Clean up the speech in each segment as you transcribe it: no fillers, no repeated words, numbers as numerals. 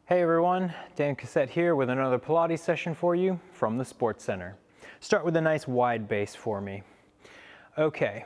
Hey everyone, Dan Cassette here with another Pilates session for you from the Sports Center. Start with a nice wide base for me. Okay,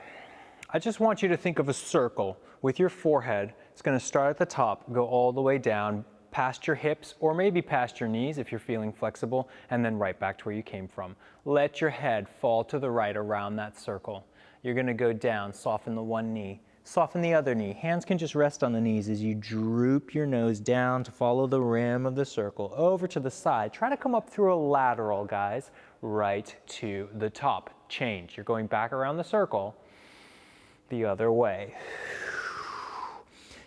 I just want you to think of a circle with your forehead. It's going to start at the top, go all the way down, past your hips or maybe past your knees if you're feeling flexible, and then right back to where you came from. Let your head fall to the right around that circle. You're going to go down, soften the one knee. Soften the other knee. Hands can just rest on the knees as you droop your nose down to follow the rim of the circle over to the side. Try to come up through a lateral, guys, right to the top. Change. You're going back around the circle the other way.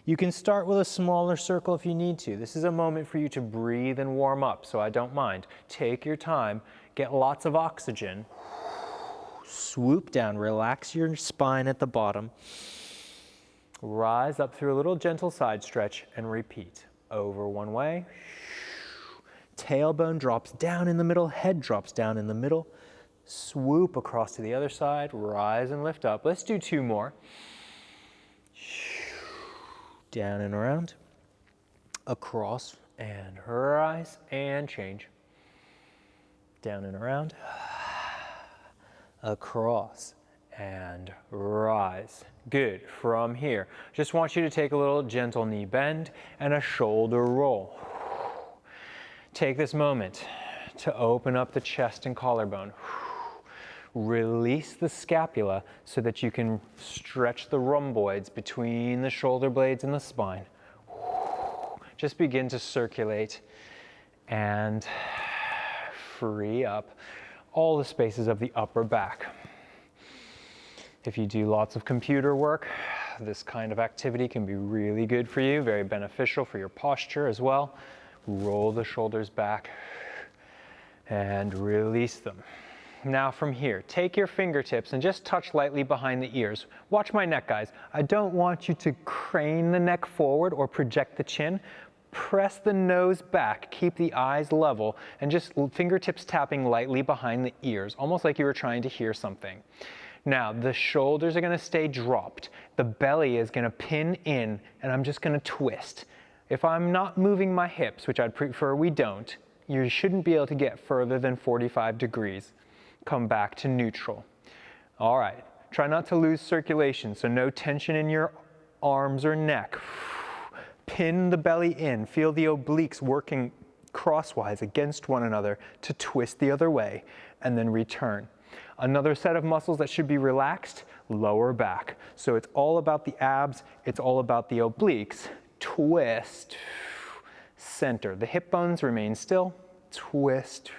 You can start with a smaller circle if you need to. This is a moment for you to breathe and warm up, so I don't mind. Take your time. Get lots of oxygen. Swoop down. Relax your spine at the bottom. Rise up through a little gentle side stretch and repeat. Over one way. Tailbone drops down in the middle, head drops down in the middle. Swoop across to the other side, rise and lift up. Let's do two more. Down and around. Across and rise and change. Down and around. Across and rise. Good. From here, just want you to take a little gentle knee bend and a shoulder roll. Take this moment to open up the chest and collarbone. Release the scapula so that you can stretch the rhomboids between the shoulder blades and the spine. Just begin to circulate and free up all the spaces of the upper back. If you do lots of computer work, this kind of activity can be really good for you, very beneficial for your posture as well. Roll the shoulders back and release them. Now from here, take your fingertips and just touch lightly behind the ears. Watch my neck, guys. I don't want you to crane the neck forward or project the chin. Press the nose back, keep the eyes level, and just fingertips tapping lightly behind the ears, almost like you were trying to hear something. Now, the shoulders are going to stay dropped. The belly is going to pin in, and I'm just going to twist. If I'm not moving my hips, which I'd prefer we don't, you shouldn't be able to get further than 45 degrees. Come back to neutral. All right. Try not to lose circulation, so no tension in your arms or neck. Pin the belly in. Feel the obliques working crosswise against one another to twist the other way, and then return. Another set of muscles that should be relaxed, lower back. So it's all about the abs, it's all about the obliques. Twist, center. The hip bones remain still, twist,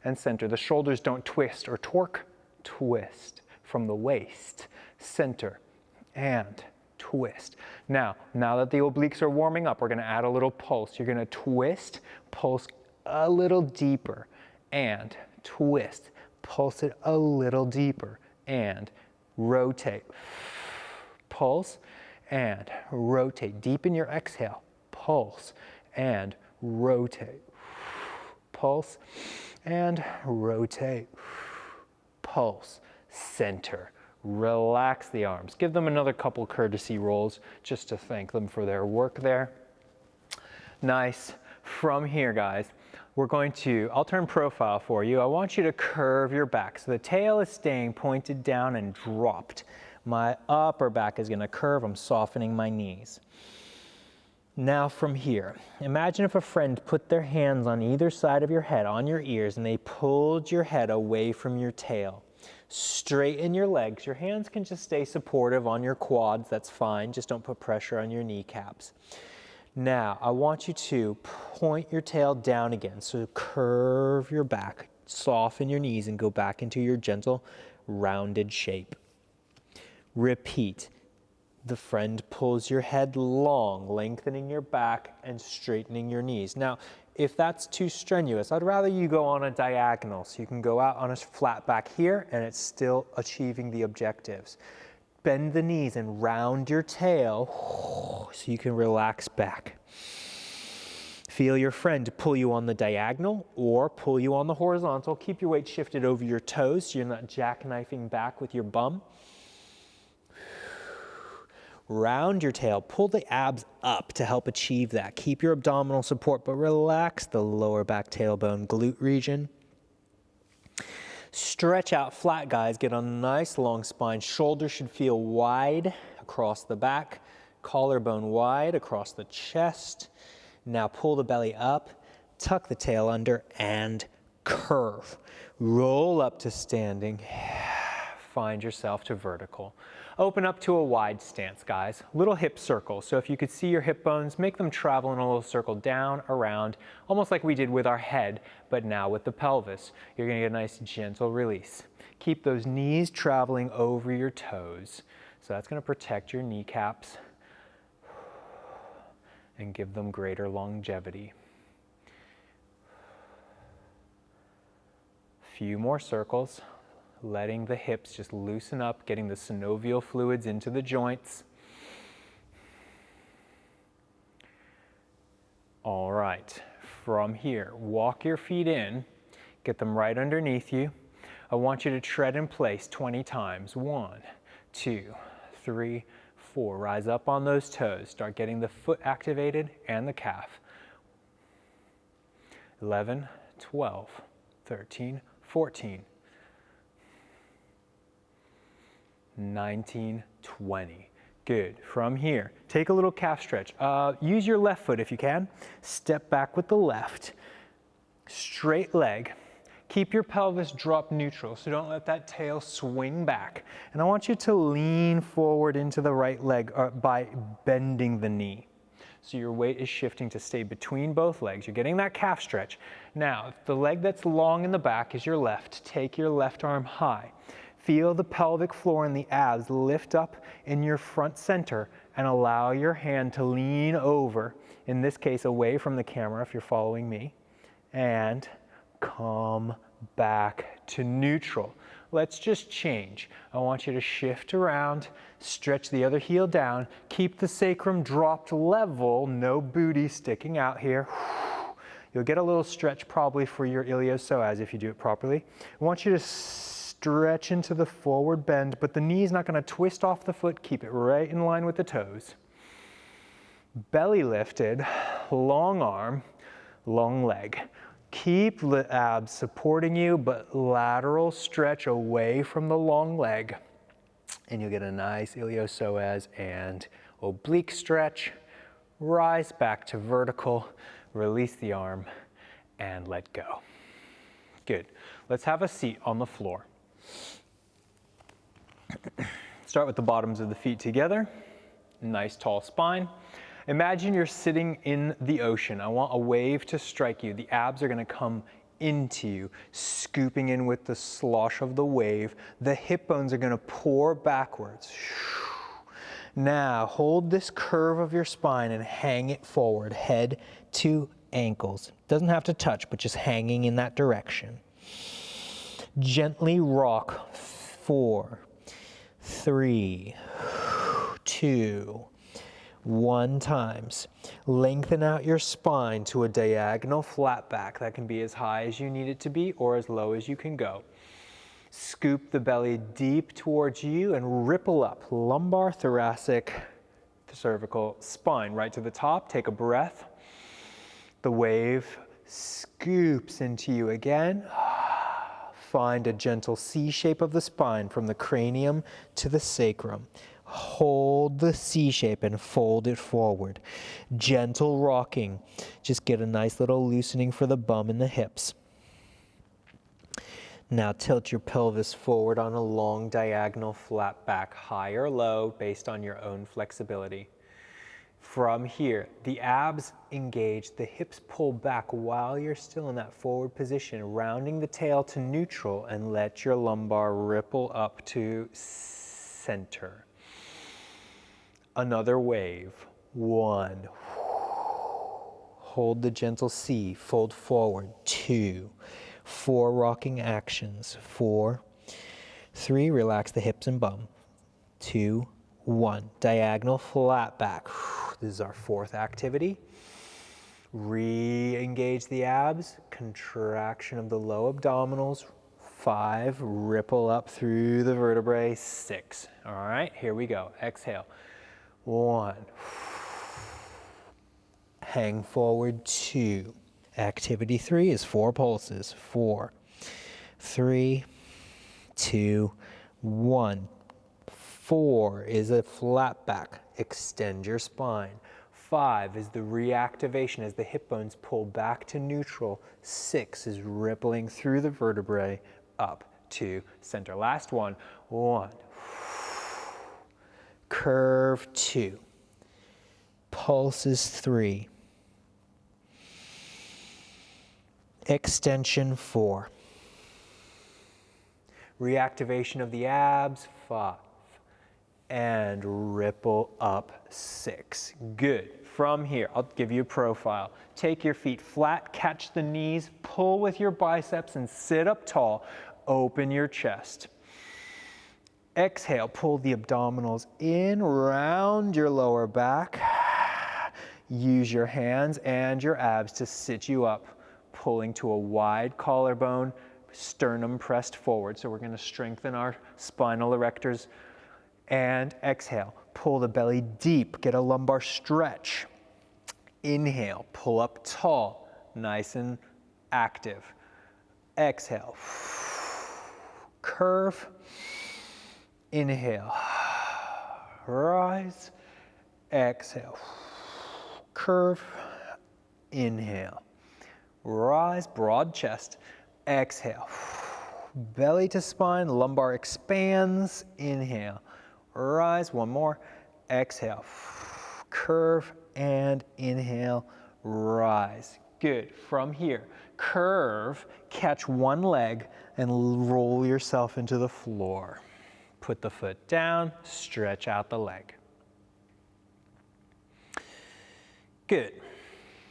and center. The shoulders don't twist or torque, twist. From the waist, center, and twist. Now that the obliques are warming up, we're going to add a little pulse. You're going to twist, pulse a little deeper, and twist. Pulse it a little deeper and rotate. Pulse and rotate. Deepen your exhale. Pulse and rotate. Pulse and rotate. Pulse. Center. Relax the arms. Give them another couple courtesy rolls just to thank them for their work there. Nice. From here, guys, I'll turn profile for you. I want you to curve your back. So the tail is staying pointed down and dropped. My upper back is going to curve. I'm softening my knees. Now from here, imagine if a friend put their hands on either side of your head, on your ears, and they pulled your head away from your tail. Straighten your legs. Your hands can just stay supportive on your quads. That's fine. Just don't put pressure on your kneecaps. Now, I want you to point your tail down again. So curve your back, soften your knees, and go back into your gentle, rounded shape. Repeat. The friend pulls your head long, lengthening your back and straightening your knees. Now, if that's too strenuous, I'd rather you go on a diagonal. So you can go out on a flat back here, and it's still achieving the objectives. Bend the knees and round your tail so you can relax back. Feel your friend pull you on the diagonal or pull you on the horizontal. Keep your weight shifted over your toes so you're not jackknifing back with your bum. Round your tail, pull the abs up to help achieve that. Keep your abdominal support, but relax the lower back tailbone glute region. Stretch out flat, guys. Get a nice long spine. Shoulders should feel wide across the back. Collarbone wide across the chest. Now pull the belly up, tuck the tail under, and curve. Roll up to standing. Find yourself to vertical. Open up to a wide stance, guys. Little hip circles. So if you could see your hip bones, make them travel in a little circle down, around, almost like we did with our head, but now with the pelvis. You're gonna get a nice gentle release. Keep those knees traveling over your toes. So that's gonna protect your kneecaps and give them greater longevity. Few more circles. Letting the hips just loosen up, getting the synovial fluids into the joints. All right, from here, walk your feet in, get them right underneath you. I want you to tread in place 20 times. 1, 2, 3, 4. Rise up on those toes. Start getting the foot activated and the calf. 11, 12, 13, 14. 19, 20. Good. From here, take a little calf stretch. Use your left foot if you can. Step back with the left. Straight leg. Keep your pelvis drop neutral, so don't let that tail swing back. And I want you to lean forward into the right leg by bending the knee. So your weight is shifting to stay between both legs. You're getting that calf stretch. Now, if the leg that's long in the back is your left, take your left arm high. Feel the pelvic floor and the abs lift up in your front center and allow your hand to lean over, in this case away from the camera if you're following me, and come back to neutral. Let's just change. I want you to shift around, stretch the other heel down, keep the sacrum dropped level, no booty sticking out here. You'll get a little stretch probably for your iliopsoas if you do it properly. I want you to stretch into the forward bend, but the knee's not going to twist off the foot. Keep it right in line with the toes. Belly lifted, long arm, long leg. Keep the abs supporting you, but lateral stretch away from the long leg. And you'll get a nice iliopsoas and oblique stretch. Rise back to vertical, release the arm, and let go. Good. Let's have a seat on the floor. Start with the bottoms of the feet together. Nice tall spine. Imagine you're sitting in the ocean. I want a wave to strike you. The abs are going to come into you, scooping in with the slosh of the wave. The hip bones are going to pour backwards. Now hold this curve of your spine and hang it forward, head to ankles. Doesn't have to touch, but just hanging in that direction. Gently rock. 4, 3, 2, 1 times. Lengthen out your spine to a diagonal flat back. That can be as high as you need it to be or as low as you can go. Scoop the belly deep towards you and ripple up. Lumbar, thoracic, cervical, spine. Right to the top. Take a breath. The wave scoops into you again. Find a gentle C shape of the spine from the cranium to the sacrum. Hold the C shape and fold it forward. Gentle rocking. Just get a nice little loosening for the bum and the hips. Now tilt your pelvis forward on a long diagonal flat back, high or low, based on your own flexibility. From here, the abs engage, the hips pull back while you're still in that forward position, rounding the tail to neutral, and let your lumbar ripple up to center. Another wave. 1. Hold the gentle C, fold forward. 2. 4 rocking actions. 4. 3, relax the hips and bum. 2, 1. Diagonal flat back. This is our 4th activity. Re-engage the abs, contraction of the low abdominals. 5, ripple up through the vertebrae. 6. All right, here we go. Exhale. 1. Hang forward, 2. Activity 3 is 4 pulses. 4, 3, 2, 1. 4 is a flat back. Extend your spine. 5 is the reactivation as the hip bones pull back to neutral. 6 is rippling through the vertebrae up to center. Last one. 1. Curve, 2. Pulses, 3. Extension, 4. Reactivation of the abs, 5. And ripple up, 6. Good. From here, I'll give you a profile. Take your feet flat, catch the knees, pull with your biceps and sit up tall. Open your chest. Exhale, pull the abdominals in, round your lower back. Use your hands and your abs to sit you up, pulling to a wide collarbone, sternum pressed forward. So we're going to strengthen our spinal erectors. And exhale, pull the belly deep, get a lumbar stretch. Inhale, pull up tall, nice and active. Exhale, curve. Inhale, rise. Exhale, curve. Inhale, rise, broad chest. Exhale, belly to spine, lumbar expands. Inhale, rise, one more. Exhale, curve, and inhale, rise. Good. From here, curve, catch one leg, and roll yourself into the floor. Put the foot down, stretch out the leg. Good.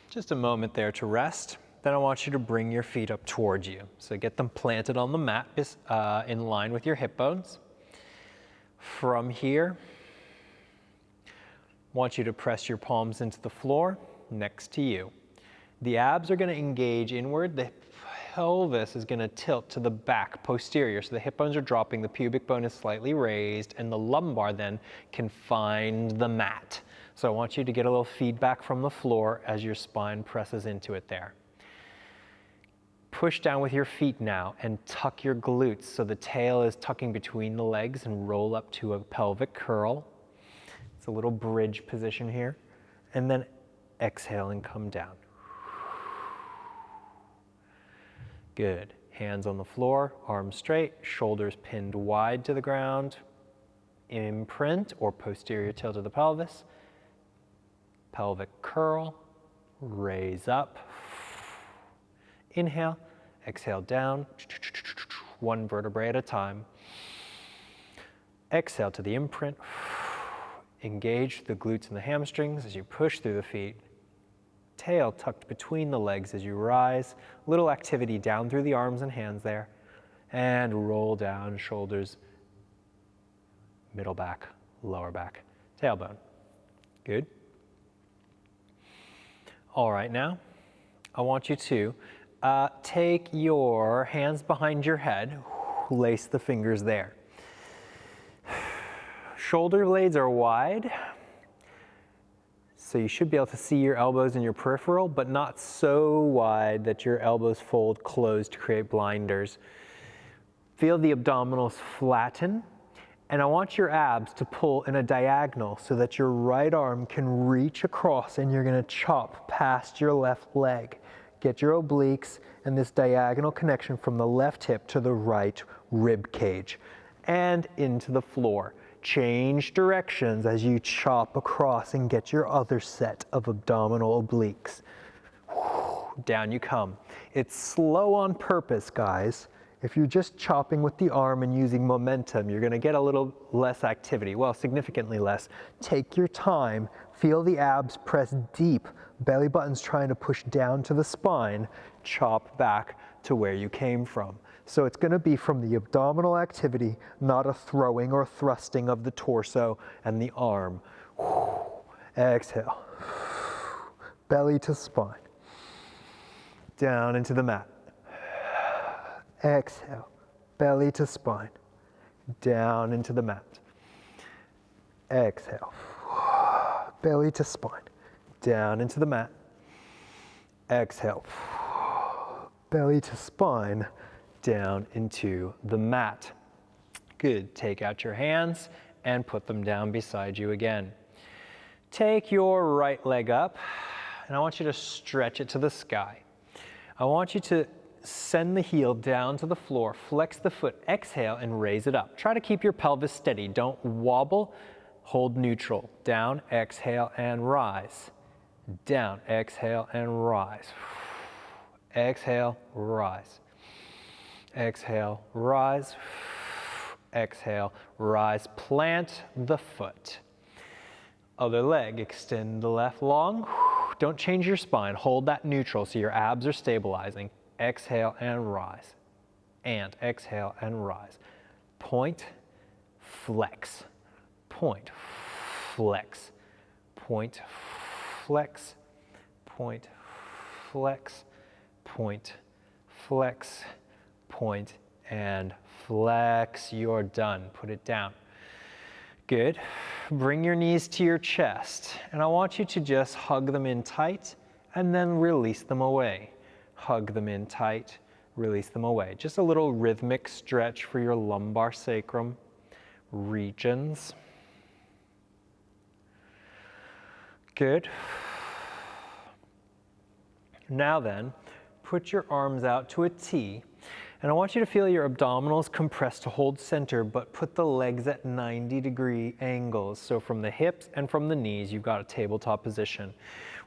Just a moment there to rest. Then I want you to bring your feet up towards you. So get them planted on the mat in line with your hip bones. From here, I want you to press your palms into the floor next to you. The abs are going to engage inward. The pelvis is going to tilt to the back posterior. So the hip bones are dropping, the pubic bone is slightly raised, and the lumbar then can find the mat. So I want you to get a little feedback from the floor as your spine presses into it there. Push down with your feet now and tuck your glutes so the tail is tucking between the legs and roll up to a pelvic curl. It's a little bridge position here. And then exhale and come down. Good. Hands on the floor, arms straight, shoulders pinned wide to the ground. Imprint or posterior tilt of the pelvis. Pelvic curl, raise up. Inhale, exhale down, one vertebrae at a time. Exhale to the imprint. Engage the glutes and the hamstrings as you push through the feet. Tail tucked between the legs as you rise. Little activity down through the arms and hands there. And roll down, shoulders, middle back, lower back, tailbone. Good. All right, now I want you to take your hands behind your head, lace the fingers there. Shoulder blades are wide, so you should be able to see your elbows in your peripheral, but not so wide that your elbows fold closed to create blinders. Feel the abdominals flatten, and I want your abs to pull in a diagonal so that your right arm can reach across and you're going to chop past your left leg. Get your obliques and this diagonal connection from the left hip to the right rib cage and into the floor. Change directions as you chop across and get your other set of abdominal obliques. Down you come. It's slow on purpose, guys. If you're just chopping with the arm and using momentum, you're going to get a little less activity. Well, significantly less. Take your time. Feel the abs press deep. Belly button's trying to push down to the spine. Chop back to where you came from. So it's going to be from the abdominal activity, not a throwing or thrusting of the torso and the arm. Exhale. Belly to spine. Down into the mat. Exhale. Belly to spine. Down into the mat. Exhale. belly to spine, down into the mat. Exhale, belly to spine, down into the mat. Good, take out your hands and put them down beside you again. Take your right leg up, and I want you to stretch it to the sky. I want you to send the heel down to the floor, flex the foot, exhale, and raise it up. Try to keep your pelvis steady. Don't wobble, hold neutral. Down, exhale, and rise. Down, exhale, and rise. Exhale, rise. Exhale, rise. Exhale, rise. Plant the foot. Other leg, extend the left long. Don't change your spine. Hold that neutral so your abs are stabilizing. Exhale and rise. And exhale and rise. Point, flex. Point, flex. Point, flex. Point, flex. Point, flex. Point, and flex. You're done. Put it down. Good. Bring your knees to your chest, and I want you to just hug them in tight and then release them away. Hug them in tight, release them away. Just a little rhythmic stretch for your lumbar sacrum regions. Good. Now then, put your arms out to a T. And I want you to feel your abdominals compressed to hold center, but put the legs at 90-degree angles. So from the hips and from the knees, you've got a tabletop position.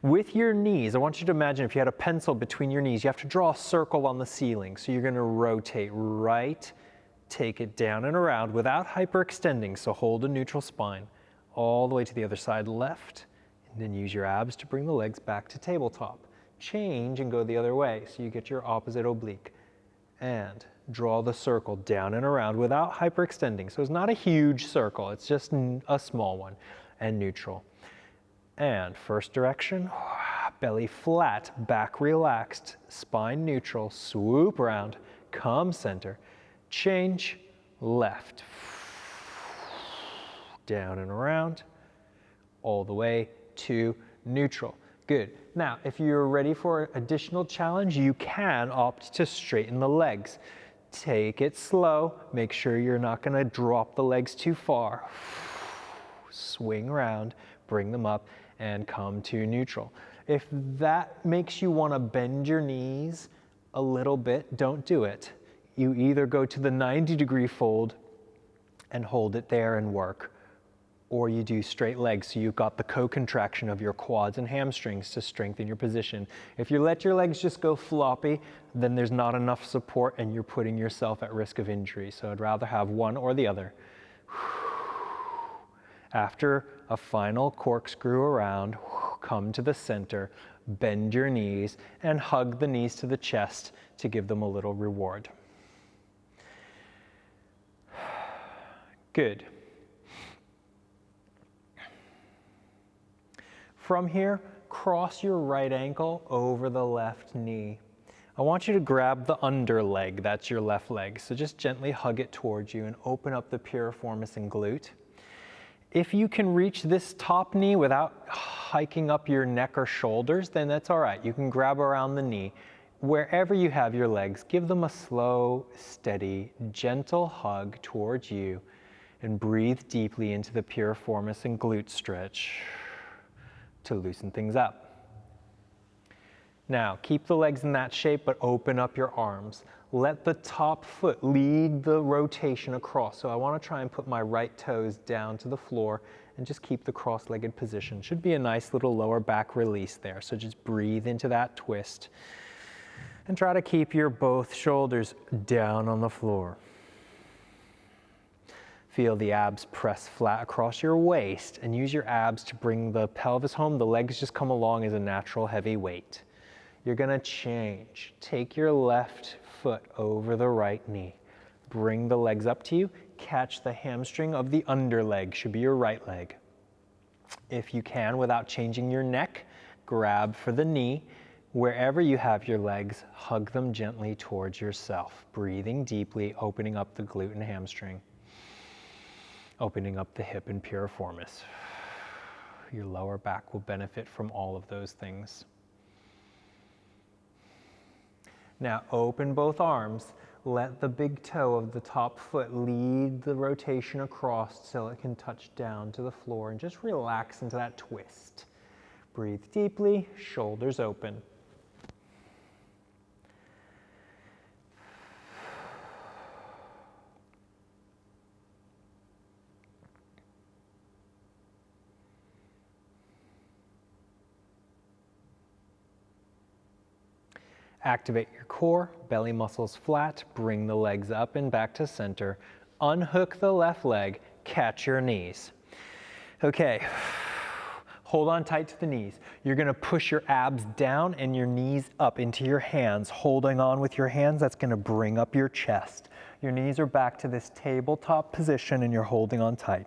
With your knees, I want you to imagine if you had a pencil between your knees, you have to draw a circle on the ceiling. So you're going to rotate right, take it down and around without hyperextending. So hold a neutral spine all the way to the other side left, and then use your abs to bring the legs back to tabletop. Change and go the other way so you get your opposite oblique. And draw the circle down and around without hyperextending. So it's not a huge circle, it's just a small one, and neutral. And first direction, belly flat, back relaxed, spine neutral, swoop around, come center, change, left, down and around, all the way to neutral. Good. Now, if you're ready for additional challenge, you can opt to straighten the legs. Take it slow. Make sure you're not going to drop the legs too far. Swing around, bring them up, and come to neutral. If that makes you want to bend your knees a little bit, don't do it. You either go to the 90-degree fold and hold it there and work, or you do straight legs, so you've got the co-contraction of your quads and hamstrings to strengthen your position. If you let your legs just go floppy, then there's not enough support and you're putting yourself at risk of injury. So I'd rather have one or the other. After a final corkscrew around, come to the center, bend your knees, and hug the knees to the chest to give them a little reward. Good. From here, cross your right ankle over the left knee. I want you to grab the under leg, that's your left leg. So just gently hug it towards you and open up the piriformis and glute. If you can reach this top knee without hiking up your neck or shoulders, then that's all right. You can grab around the knee. Wherever you have your legs, give them a slow, steady, gentle hug towards you and breathe deeply into the piriformis and glute stretch to loosen things up. Now, keep the legs in that shape, but open up your arms. Let the top foot lead the rotation across. So I want to try and put my right toes down to the floor and just keep the cross-legged position. Should be a nice little lower back release there. So just breathe into that twist and try to keep your both shoulders down on the floor. Feel the abs press flat across your waist and use your abs to bring the pelvis home. The legs just come along as a natural heavy weight. You're going to change. Take your left foot over the right knee. Bring the legs up to you. Catch the hamstring of the under leg, should be your right leg. If you can, without changing your neck, grab for the knee. Wherever you have your legs, hug them gently towards yourself. Breathing deeply, opening up the glute and hamstring. Opening up the hip and piriformis. Your lower back will benefit from all of those things. Now open both arms. Let the big toe of the top foot lead the rotation across till it can touch down to the floor, and just relax into that twist. Breathe deeply, shoulders open. Activate your core, belly muscles flat, bring the legs up and back to center. Unhook the left leg, catch your knees. Okay, hold on tight to the knees. You're gonna push your abs down and your knees up into your hands. Holding on with your hands, that's gonna bring up your chest. Your knees are back to this tabletop position and you're holding on tight.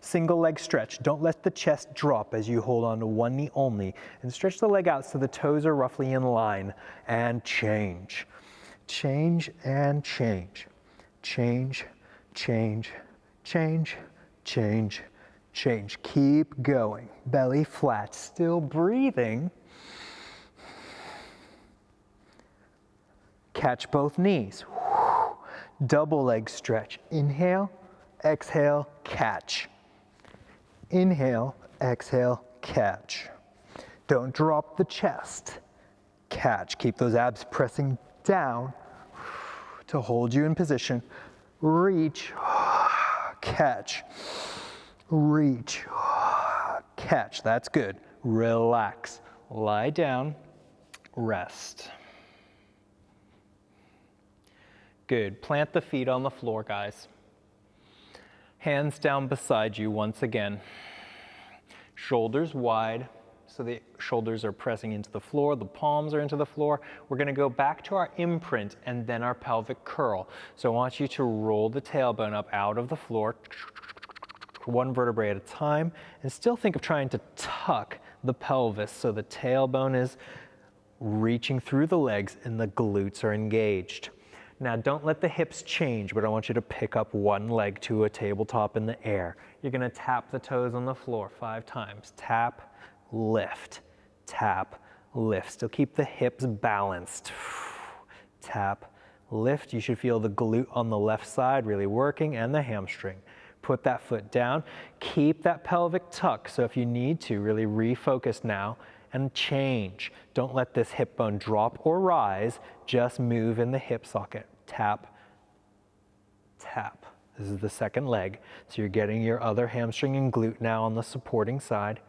Single leg stretch. Don't let the chest drop as you hold on to one knee only, and stretch the leg out so the toes are roughly in line, and change. Change and change. Change, change, change, change, change. Keep going. Belly flat, still breathing. Catch both knees. Double leg stretch. Inhale, exhale, catch. Inhale, exhale, catch. Don't drop the chest. Catch. Keep those abs pressing down to hold you in position. Reach, catch. Reach, catch. That's good. Relax. Lie down, rest. Good. Plant the feet on the floor, guys. Hands down beside you once again. Shoulders wide, so the shoulders are pressing into the floor, the palms are into the floor. We're gonna go back to our imprint and then our pelvic curl. So I want you to roll the tailbone up out of the floor, one vertebrae at a time, and still think of trying to tuck the pelvis so the tailbone is reaching through the legs and the glutes are engaged. Now don't let the hips change, but I want you to pick up one leg to a tabletop in the air. You're gonna tap the toes on the floor 5 times. Tap, lift, tap, lift. Still keep the hips balanced. Tap, lift. You should feel the glute on the left side really working and the hamstring. Put that foot down. Keep that pelvic tuck, so if you need to, really refocus now and change. Don't let this hip bone drop or rise, just move in the hip socket. Tap, tap. This is the second leg. So you're getting your other hamstring and glute now on the supporting side.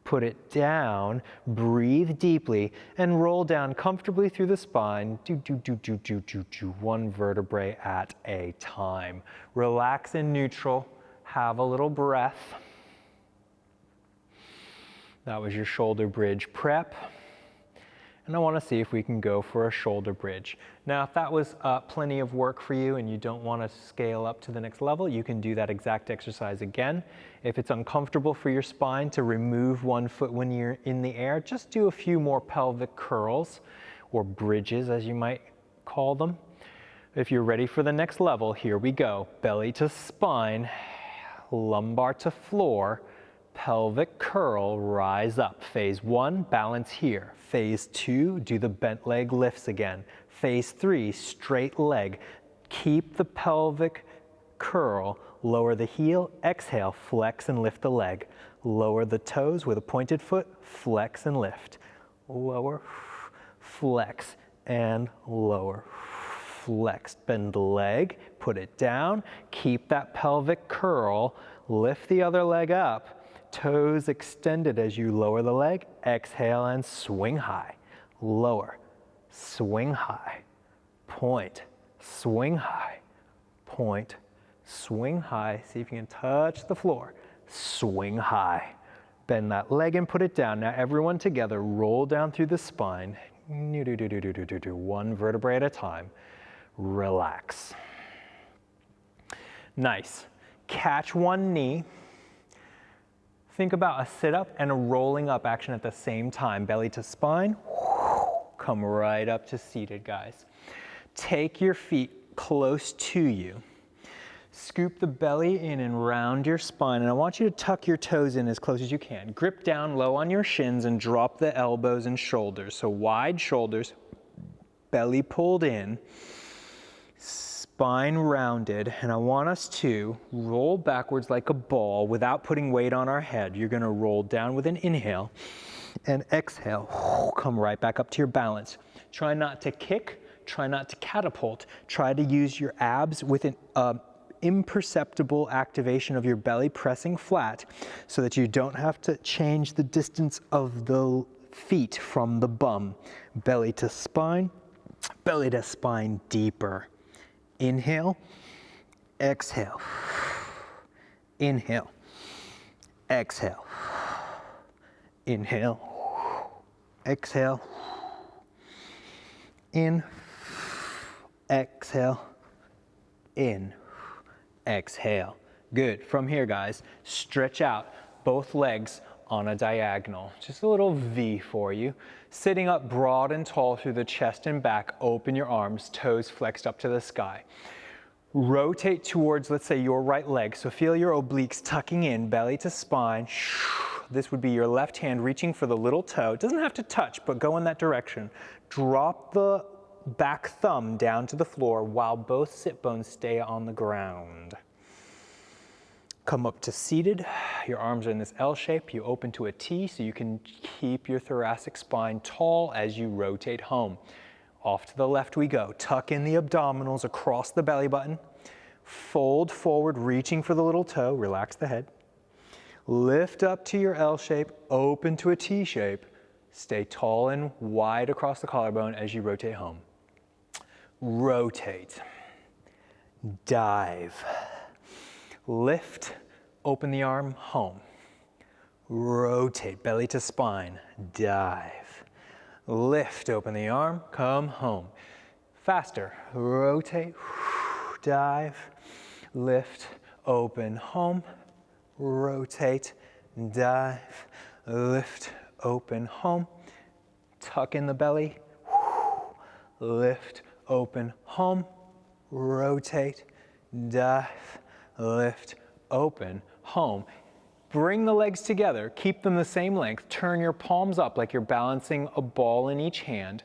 Put it down, breathe deeply, and roll down comfortably through the spine. One vertebrae at a time. Relax in neutral, have a little breath. That was your shoulder bridge prep. And I want to see if we can go for a shoulder bridge. Now, if that was plenty of work for you and you don't want to scale up to the next level, you can do that exact exercise again. If it's uncomfortable for your spine to remove one foot when you're in the air, just do a few more pelvic curls, or bridges as you might call them. If you're ready for the next level, here we go. Belly to spine, lumbar to floor, pelvic curl, rise up. Phase 1, balance here. Phase 2, do the bent leg lifts again. Phase 3, straight leg. Keep the pelvic curl, lower the heel, exhale, flex and lift the leg. Lower the toes with a pointed foot, flex and lift. Lower, flex and lower. Flex, bend the leg, put it down, keep that pelvic curl, lift the other leg up. Toes extended as you lower the leg, exhale and swing high, lower, swing high, point, swing high, point, swing high. See if you can touch the floor, swing high. Bend that leg and put it down. Now everyone together, roll down through the spine, one vertebrae at a time, relax. Nice. Catch one knee. Think about a sit-up and a rolling up action at the same time. Belly to spine, come right up to seated, guys. Take your feet close to you. Scoop the belly in and round your spine, and I want you to tuck your toes in as close as you can. Grip down low on your shins and drop the elbows and shoulders. So wide shoulders, belly pulled in, spine rounded, and I want us to roll backwards like a ball without putting weight on our head. You're gonna roll down with an inhale and exhale. Come right back up to your balance. Try not to kick, try not to catapult. Try to use your abs with an imperceptible activation of your belly pressing flat so that you don't have to change the distance of the feet from the bum. Belly to spine deeper. Inhale, exhale. Inhale, exhale. Inhale, exhale. In, exhale, in. Exhale. Good. From here, guys, stretch out both legs on a diagonal. Just a little V for you. Sitting up broad and tall through the chest and back, open your arms, toes flexed up to the sky. Rotate towards, let's say, your right leg. So feel your obliques tucking in, belly to spine. This would be your left hand reaching for the little toe. It doesn't have to touch, but go in that direction. Drop the back thumb down to the floor while both sit bones stay on the ground. Come up to seated. Your arms are in this L shape. You open to a T so you can keep your thoracic spine tall as you rotate home. Off to the left we go. Tuck in the abdominals across the belly button. Fold forward, reaching for the little toe. Relax the head. Lift up to your L shape. Open to a T shape. Stay tall and wide across the collarbone as you rotate home. Rotate, dive, lift, open the arm, home. Rotate, belly to spine, dive, lift, open the arm, come home. Faster, rotate, dive, lift, open, home, rotate, dive, lift, open, home, tuck in the belly, lift, open, home, rotate, dive, lift, open, home. Bring the legs together, keep them the same length, turn your palms up like you're balancing a ball in each hand,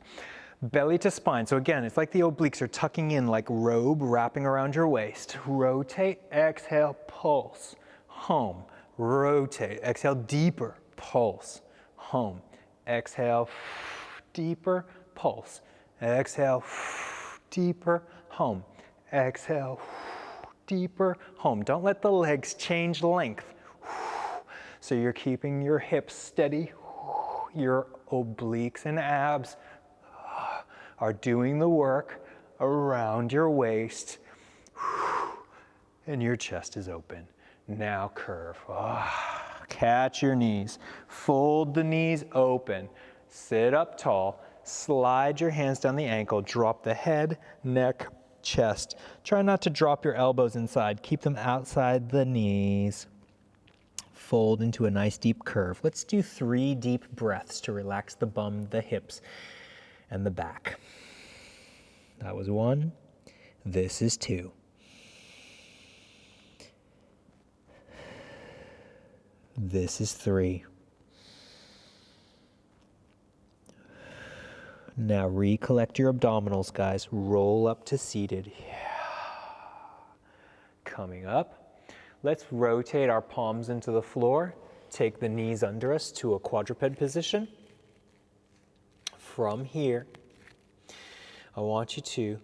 belly to spine. So again, it's like the obliques are tucking in like robe wrapping around your waist. Rotate, exhale, pulse, home, rotate, exhale, deeper, pulse, home, exhale, deeper, pulse, exhale, deeper, home, exhale, deeper, home. Don't let the legs change length. So you're keeping your hips steady, your obliques and abs are doing the work around your waist, and your chest is open. Now curve. Catch your knees. Fold the knees open. Sit up tall. Slide your hands down the ankle. Drop the head, neck, chest. Try not to drop your elbows inside. Keep them outside the knees. Fold into a nice deep curve. Let's do 3 deep breaths to relax the bum, the hips, and the back. That was 1. This is 2. This is 3. Now recollect your abdominals, guys. Roll up to seated. Coming up. Let's rotate our palms into the floor. Take the knees under us to a quadruped position. From here, I want you to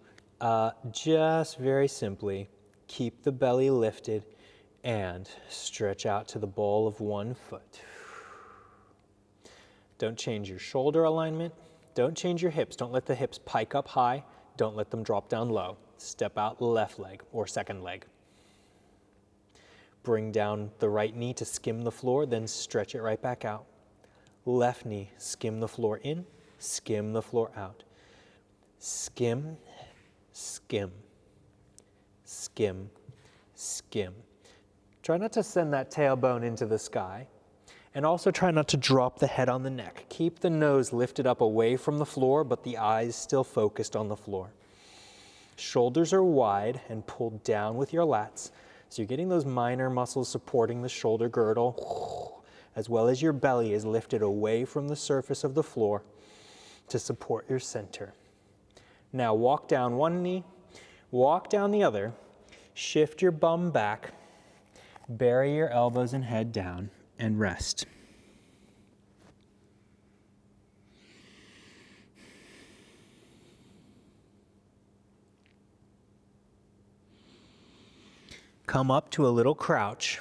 just very simply keep the belly lifted and stretch out to the ball of one foot. Don't change your shoulder alignment. Don't change your hips. Don't let the hips pike up high. Don't let them drop down low. Step out left leg or second leg. Bring down the right knee to skim the floor, then stretch it right back out. Left knee, skim the floor in, skim the floor out. Skim, skim, skim, skim. Try not to send that tailbone into the sky. And also try not to drop the head on the neck. Keep the nose lifted up away from the floor, but the eyes still focused on the floor. Shoulders are wide and pulled down with your lats. So you're getting those minor muscles supporting the shoulder girdle, as well as your belly is lifted away from the surface of the floor to support your center. Now walk down one knee, walk down the other, shift your bum back, bury your elbows and head down, and rest. Come up to a little crouch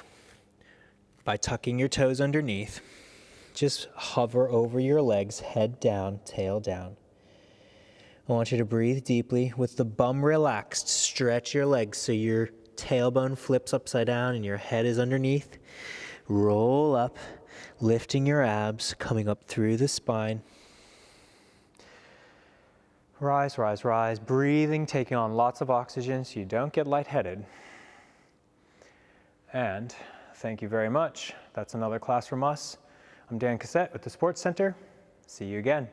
by tucking your toes underneath. Just hover over your legs, head down, tail down. I want you to breathe deeply with the bum relaxed. Stretch your legs so your tailbone flips upside down and your head is underneath. Roll up, lifting your abs, coming up through the spine. Rise, rise, rise. Breathing, taking on lots of oxygen so you don't get lightheaded. And thank you very much. That's another class from us. I'm Dan Cassette with the Sports Center. See you again.